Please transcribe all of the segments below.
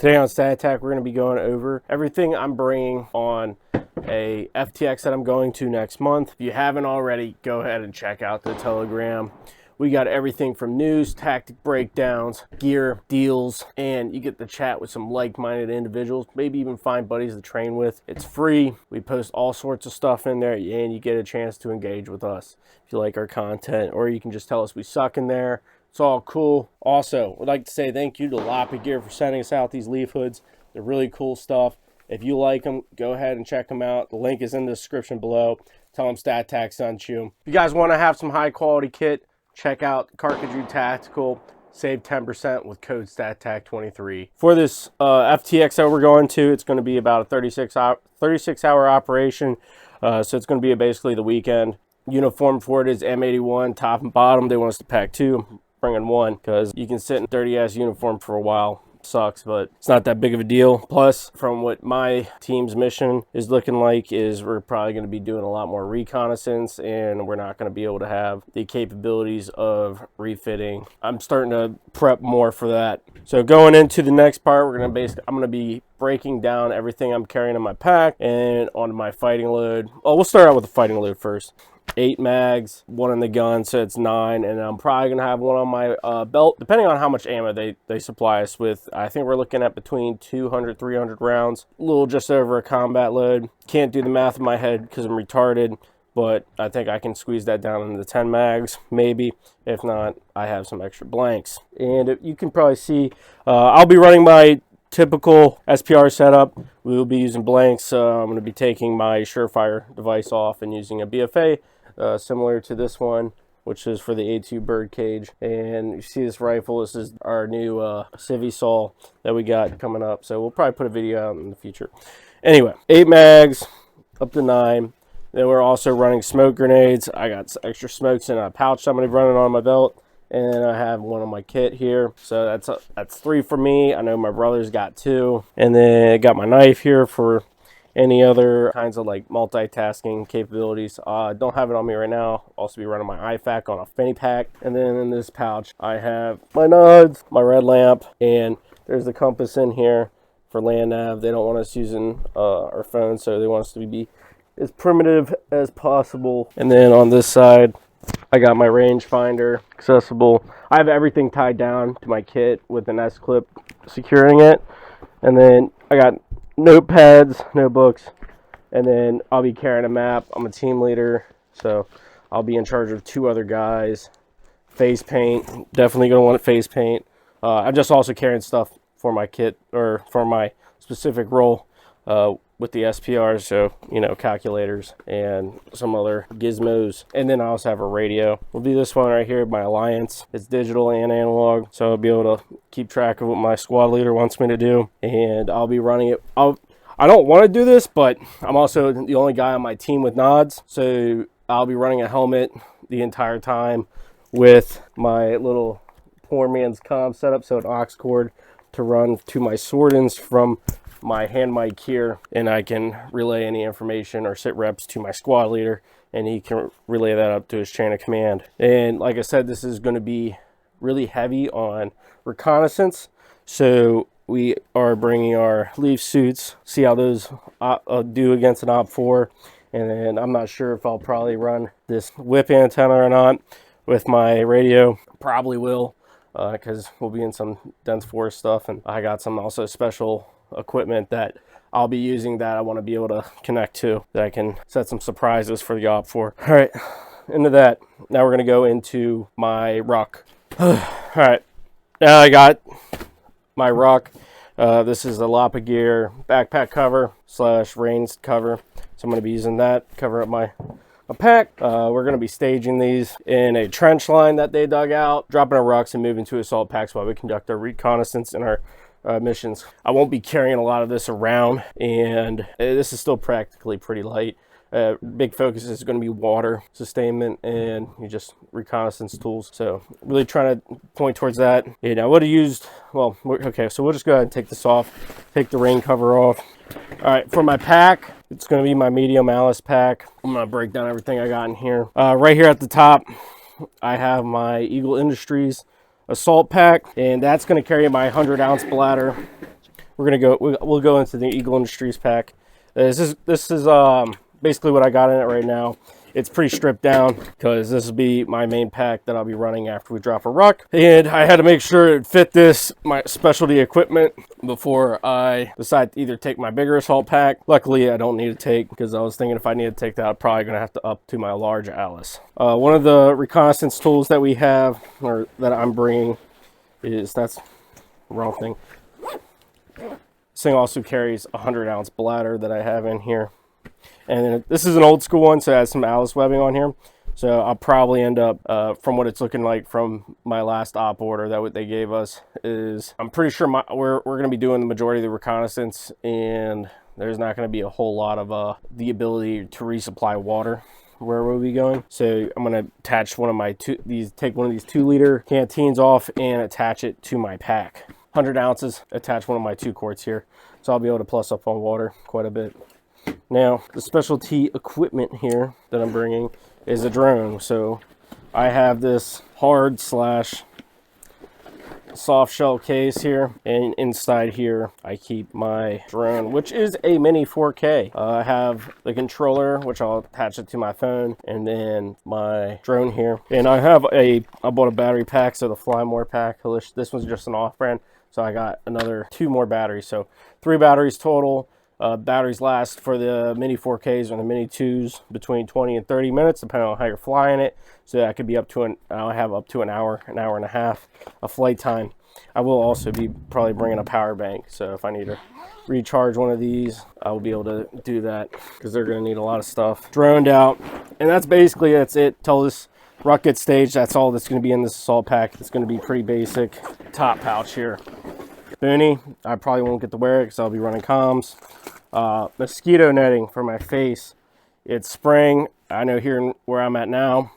Today on Stat Attack, we're going to be going over everything I'm bringing on a FTX that I'm going to next month. If you haven't already, go ahead and check out the Telegram. We got everything from news, tactic breakdowns, gear, deals, and you get to chat with some like-minded individuals, maybe even find buddies to train with. It's free. We post all sorts of stuff in there, and you get a chance to engage with us if you like our content, or you can just tell us we suck in there. It's all cool. Also, would like to say thank you to Lapa.military.gear for sending us out these leaf hoods. They're really cool stuff. If you like them, go ahead and check them out. The link is in the description below. Tell them Stat Attack sent you. If you guys want to have some high-quality kit, check out CARCAJOU Tactical. Save 10% with code StatAttack23. For this FTX that we're going to, it's going to be about a 36-hour operation. So it's going to be basically the weekend. Uniform for it is M81, top and bottom. They want us to pack 2. I'm bringing 1 because you can sit in dirty-ass uniform for a while. Sucks, but it's not that big of a deal. Plus, from what my team's mission is looking like, is we're probably going to be doing a lot more reconnaissance, and we're not going to be able to have the capabilities of refitting. I'm starting to prep more for that. So going into the next part, I'm going to be breaking down everything I'm carrying in my pack and on my fighting load. Oh, we'll start out with the fighting load first. 8 mags, 1 in the gun, so it's 9, and I'm probably gonna have 1 on my belt, depending on how much ammo they supply us with. I think we're looking at between 200 300 rounds, a little just over a combat load. Can't do the math in my head because I'm retarded, but I think I can squeeze that down into 10 mags, maybe. If not, I have some extra blanks. And you can probably see, I'll be running my typical SPR setup. We will be using blanks. I'm going to be taking my Surefire device off and using a BFA similar to this one, which is for the A2 bird cage. And you see this rifle, this is our new Civvy Saw that we got coming up, so we'll probably put a video out in the future. Anyway, 8 mags up to 9. Then we're also running smoke grenades. I got extra smokes in a pouch I'm going to be running on my belt, and I have 1 on my kit here, so that's 3 for me. I know my brother's got 2, and then I got my knife here for any other kinds of like multitasking capabilities. Don't have it on me right now. Also be running my IFAK on a fanny pack. And then in this pouch, I have my nods, my red lamp, and there's the compass in here for land nav. They don't want us using our phone, so they want us to be as primitive as possible. And then on this side, I got my rangefinder accessible. I have everything tied down to my kit with an S-clip securing it. And then I got notepads, notebooks, and then I'll be carrying a map. I'm a team leader, so I'll be in charge of 2 other guys. Face paint, definitely gonna want face paint. I'm just also carrying stuff for my kit, or for my specific role with the SPR, so you know, calculators and some other gizmos. And then I also have a radio. Will be this one right here, my Alliance. It's digital and analog, so I'll be able to keep track of what my squad leader wants me to do, and I'll be running it. I don't want to do this, but I'm also the only guy on my team with nods, so I'll be running a helmet the entire time with my little poor man's comm setup, so an aux cord to run to my swordins from my hand mic here, and I can relay any information or sit reps to my squad leader, and he can relay that up to his chain of command. And like I said, this is going to be really heavy on reconnaissance, so we are bringing our leaf suits, see how those do against an OP4. And then I'm not sure if I'll probably run this whip antenna or not with my radio. Probably will, because we'll be in some dense forest stuff, and I got some also special equipment that I'll be using that I want to be able to connect to, that I can set some surprises for the OP4. All right, into that. Now we're going to go into my ruck. All right, now I got my ruck. This is the Lapa gear backpack cover / rains cover, so I'm going to be using that to cover up my pack. We're going to be staging these in a trench line that they dug out, dropping our rucks and moving to assault packs while we conduct our reconnaissance and our missions. I won't be carrying a lot of this around, and this is still practically pretty light. Big focus is going to be water, sustainment, and just reconnaissance tools. So really trying to point towards that. And I would have used, well, okay, so we'll just go ahead and take this off, take the rain cover off. All right, for my pack, it's going to be my medium Alice pack. I'm going to break down everything I got in here. Right here at the top, I have my Eagle Industries assault pack, and that's going to carry my 100-ounce bladder we'll go into the Eagle Industries pack. This is basically what I got in it right now. It's pretty stripped down because this will be my main pack that I'll be running after we drop a ruck. And I had to make sure it fit my specialty equipment before I decide to either take my bigger assault pack. Luckily, I don't need to take, because I was thinking if I need to take that, I'm probably going to have to up to my large Alice. One of the reconnaissance tools that we have, or that I'm bringing, that's the wrong thing. This thing also carries a 100-ounce bladder that I have in here. And then this is an old school one, so it has some Alice webbing on here. So I'll probably end up, from what it's looking like from my last op order that what they gave us, is I'm pretty sure we're going to be doing the majority of the reconnaissance, and there's not going to be a whole lot of the ability to resupply water where we'll be going. So I'm going to attach one of my take one of these 2-liter canteens off and attach it to my pack. 100 ounces, attach one of my 2 quarts here. So I'll be able to plus up on water quite a bit. Now, the specialty equipment here that I'm bringing is a drone. So I have this hard / soft shell case here, and inside here I keep my drone, which is a mini 4K. I have the controller, which I'll attach it to my phone, and then my drone here. And I bought a battery pack, so the Fly More pack. This one's just an off-brand, so I got another 2 more batteries, so 3 batteries total. Batteries last for the mini 4Ks and the mini 2s between 20 and 30 minutes, depending on how you're flying it. So that could be I'll have up to an hour and a half of flight time. I will also be probably bringing a power bank, so if I need to recharge one of these, I will be able to do that, because they're going to need a lot of stuff droned out. And that's it till this ruck gets staged. That's all that's going to be in this assault pack. It's going to be pretty basic. Top pouch here. Boonie, I probably won't get to wear it because I'll be running comms. Mosquito netting for my face. It's spring. I know here where I'm at now,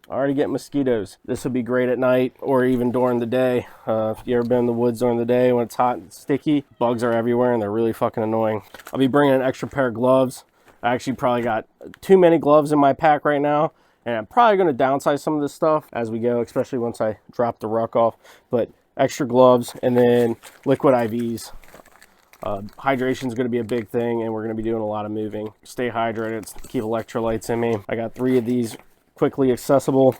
I already get mosquitoes. This would be great at night or even during the day. If you ever been in the woods during the day when it's hot and sticky, bugs are everywhere and they're really fucking annoying. I'll be bringing an extra pair of gloves. I actually probably got too many gloves in my pack right now, and I'm probably going to downsize some of this stuff as we go, especially once I drop the ruck off. But extra gloves, and then liquid IVs. Hydration is going to be a big thing, and we're going to be doing a lot of moving. Stay hydrated, keep electrolytes in me. I got 3 of these quickly accessible.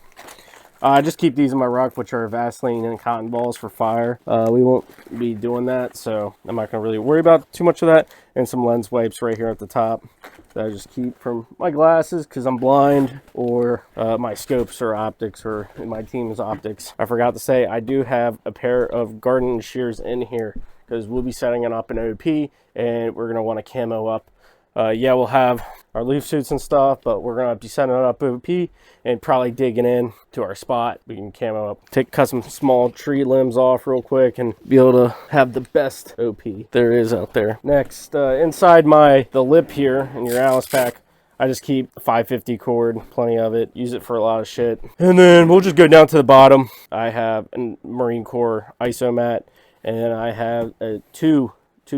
I just keep these in my ruck, which are Vaseline and cotton balls for fire. We won't be doing that, so I'm not going to really worry about too much of that. And some lens wipes right here at the top that I just keep from my glasses because I'm blind, or my scopes or optics, or my team's optics. I forgot to say, I do have a pair of garden shears in here because we'll be setting it up in OP, and we're going to want to camo up. Yeah, we'll have our leaf suits and stuff, but we're going to be setting it up OP and probably digging in to our spot. We can camo up, cut some small tree limbs off real quick, and be able to have the best OP there is out there. Next, inside the lip here in your Alice pack, I just keep a 550 cord, plenty of it, use it for a lot of shit. And then we'll just go down to the bottom. I have a Marine Corps ISO mat, and I have 2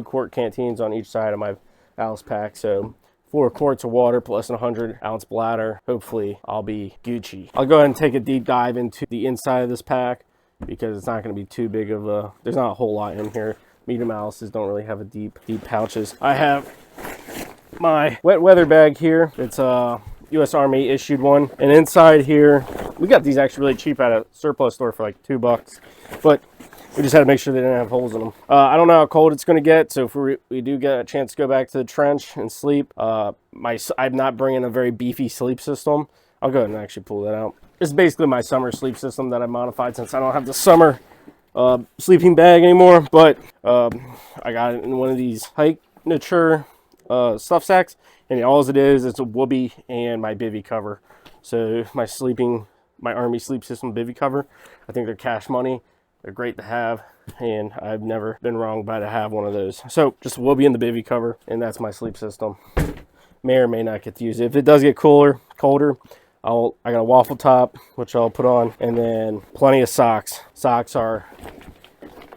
quart canteens on each side of my Alice pack, so 4 quarts of water plus a 100-ounce bladder. Hopefully I'll be Gucci. I'll go ahead and take a deep dive into the inside of this pack, because it's not going to be too big of there's not a whole lot in here. Medium Alices don't really have a deep pouches. I have my wet weather bag here. It's a U.S. Army issued one, and inside here, we got these actually really cheap at a surplus store for like $2, but we just had to make sure they didn't have holes in them. I don't know how cold it's going to get, so if we do get a chance to go back to the trench and sleep, I'm not bringing a very beefy sleep system. I'll go ahead and actually pull that out. This is basically my summer sleep system that I modified since I don't have the summer sleeping bag anymore, but I got it in one of these hike nature stuff sacks, and all it is, it's a whoopee and my bivy cover. So my Army sleep system bivy cover, I think they're cash money. They're great to have, and I've never been wrong by to have one of those. So just a whoopee and the bivy cover, and that's my sleep system. May or may not get to use it. If it does get colder, I got a waffle top, which I'll put on, and then plenty of socks. Socks are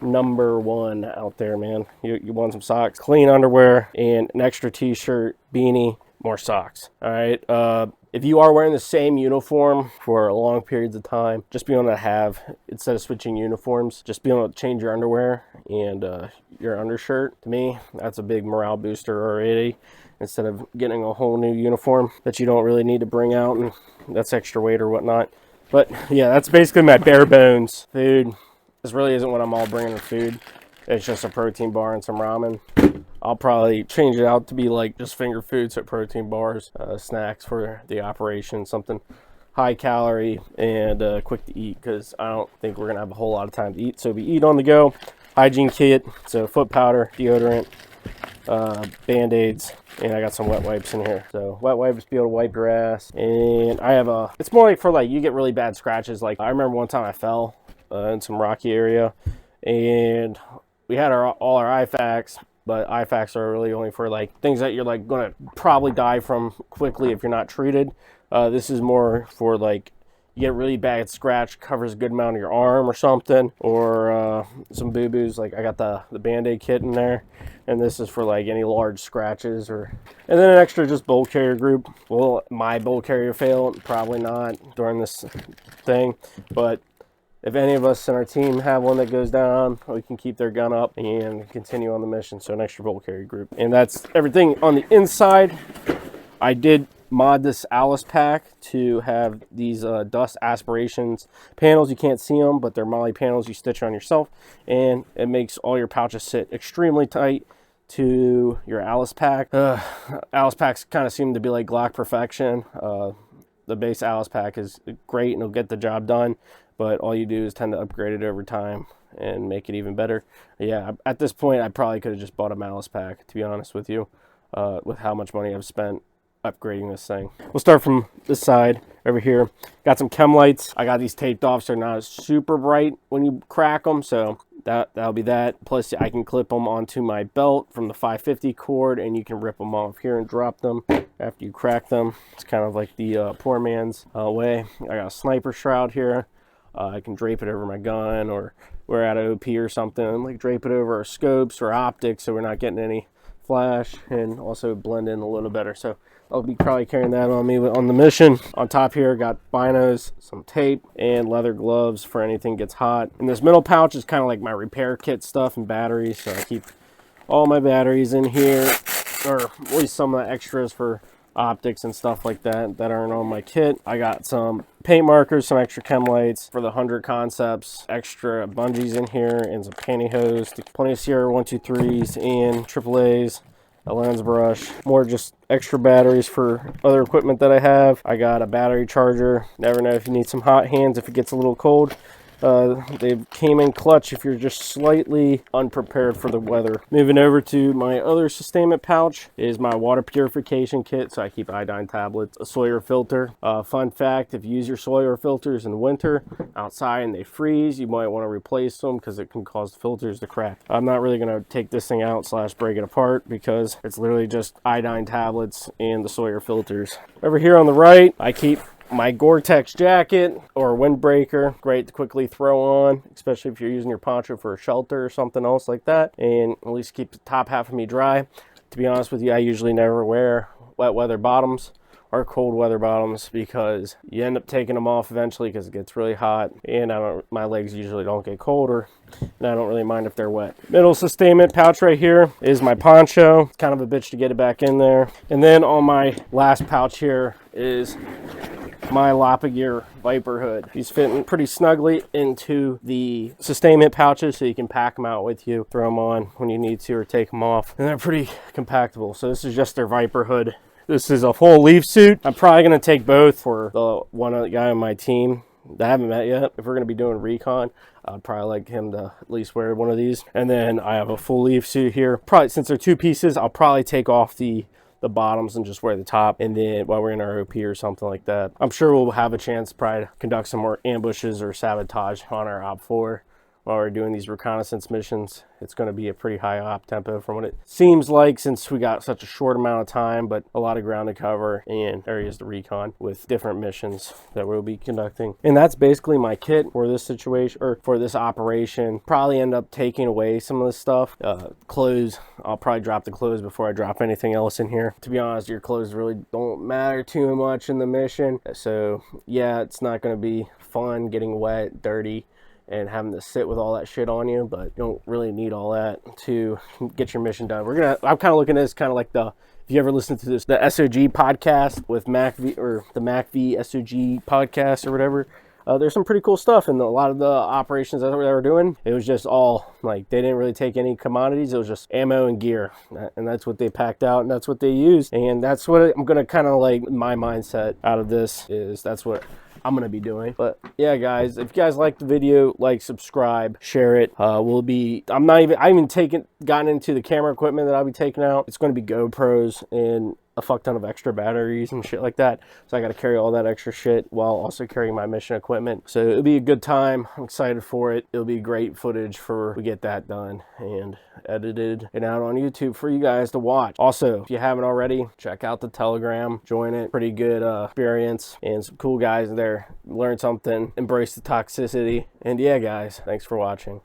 #1 out there, man. You want some socks, clean underwear, and an extra t-shirt, beanie, more socks. All right. If you are wearing the same uniform for long periods of time, just be able to have, instead of switching uniforms, just be able to change your underwear and your undershirt. To me, that's a big morale booster already, instead of getting a whole new uniform that you don't really need to bring out, and that's extra weight or whatnot. But yeah, that's basically my bare bones food. This really isn't what I'm all bringing with food. It's just a protein bar and some ramen. I'll probably change it out to be like just finger foods, so protein bars, snacks for the operation, something high calorie and quick to eat, because I don't think we're gonna have a whole lot of time to eat. So we eat on the go. Hygiene kit, so foot powder, deodorant, band-aids, and I got some wet wipes in here. So wet wipes, be able to wipe your ass. And I have it's more like for like you get really bad scratches. Like I remember one time I fell in some rocky area, and we had all our IFAKs, but IFAKs are really only for like things that you're like gonna probably die from quickly if you're not treated. This is more for like you get really bad scratch, covers a good amount of your arm or something, or some boo-boos. Like I got the Band-Aid kit in there, and this is for like any large scratches. And then an extra just bowl carrier group. Will my bowl carrier fail? Probably not during this thing, but if any of us in our team have one that goes down, we can keep their gun up and continue on the mission. So an extra bowl carrier group. And that's everything on the inside. I did mod this Alice pack to have these dust aspirations panels. You can't see them, but they're Molly panels you stitch on yourself, and it makes all your pouches sit extremely tight to your Alice pack. Alice packs kind of seem to be like Glock perfection. The base Alice pack is great and it'll get the job done, but all you do is tend to upgrade it over time and make it even better. Yeah, at this point I probably could have just bought a Malice pack, to be honest with you, with how much money I've spent upgrading this thing. We'll start from this side over here. Got some chem lights. I got these taped off so they're not super bright when you crack them, so that'll be that. Plus I can clip them onto my belt from the 550 cord, and you can rip them off here and drop them after you crack them. It's kind of like the poor man's way. I got a sniper shroud here. I can drape it over my gun, or we're at OP or something, like drape it over our scopes or optics so we're not getting any flash, and also blend in a little better. So I'll be probably carrying that on me on the mission. On top here, got binos, some tape, and leather gloves for anything gets hot. And this middle pouch is kind of like my repair kit stuff and batteries. So I keep all my batteries in here, or at least some of the extras for optics and stuff like that aren't on my kit. I got some paint markers, some extra chem lights for the 100 concepts, extra bungees in here, and some pantyhose, plenty of Sierra 123s and AAAs, a lens brush, more just extra batteries for other equipment that I have. I got a battery charger. Never know if you need some hot hands if it gets a little cold. They came in clutch if you're just slightly unprepared for the weather. Moving over to my other sustainment pouch is my water purification kit. So I keep iodine tablets, a Sawyer filter. Fun fact, if you use your Sawyer filters in winter outside and they freeze, you might want to replace them because it can cause the filters to crack. I'm not really going to take this thing out / break it apart because it's literally just iodine tablets and the Sawyer filters. Over here on the right, I keep my Gore-Tex jacket or windbreaker, great to quickly throw on, especially if you're using your poncho for a shelter or something else like that, and at least keep the top half of me dry. To be honest with you, I usually never wear wet weather bottoms or cold weather bottoms because you end up taking them off eventually because it gets really hot, and my legs usually don't get colder, and I don't really mind if they're wet. Middle sustainment pouch right here is my poncho. It's kind of a bitch to get it back in there. And then on my last pouch here is my lapa.gear Viper hood. These fit pretty snugly into the sustainment pouches, so you can pack them out with you, throw them on when you need to, or take them off, and they're pretty compactable. So this is just their Viper hood. This is a full leaf suit. I'm probably going to take both for the one other guy on my team that I haven't met yet. If we're going to be doing recon, I'd probably like him to at least wear one of these. And then I have a full leaf suit here. Probably, since they're two pieces, I'll probably take off the bottoms and just wear the top, and then while we're in our OP or something like that. I'm sure we'll have a chance to probably conduct some more ambushes or sabotage on our Op 4 while we're doing these reconnaissance missions. It's going to be a pretty high op tempo from what it seems like, since we got such a short amount of time, but a lot of ground to cover and areas to recon with different missions that we'll be conducting. And that's basically my kit for this situation, or for this operation. Probably end up taking away some of this stuff. Clothes, I'll probably drop the clothes before I drop anything else in here. To be honest, your clothes really don't matter too much in the mission. So yeah, it's not going to be fun getting wet, dirty, and having to sit with all that shit on you, but you don't really need all that to get your mission done. I'm kind of looking at this kind of like if you ever listen to this, the SOG podcast with MacV, or the MacV SOG podcast or whatever, there's some pretty cool stuff in a lot of the operations that they were doing. It was just all like, they didn't really take any commodities. It was just ammo and gear, and that's what they packed out, and that's what they used. And that's what I'm gonna kind of like, my mindset out of this is that's what I'm gonna be doing. But yeah, guys, if you guys like the video, like, subscribe, share it. I haven't gotten into the camera equipment that I'll be taking out. It's going to be GoPros and a fuck ton of extra batteries and shit like that, so I got to carry all that extra shit while also carrying my mission equipment. So it'll be a good time. I'm excited for it. It'll be great footage for we get that done and edited and out on YouTube for you guys to watch. Also, if you haven't already, check out the Telegram, join it. Pretty good experience, and some cool guys there. Learn something, embrace the toxicity. And yeah, guys, thanks for watching.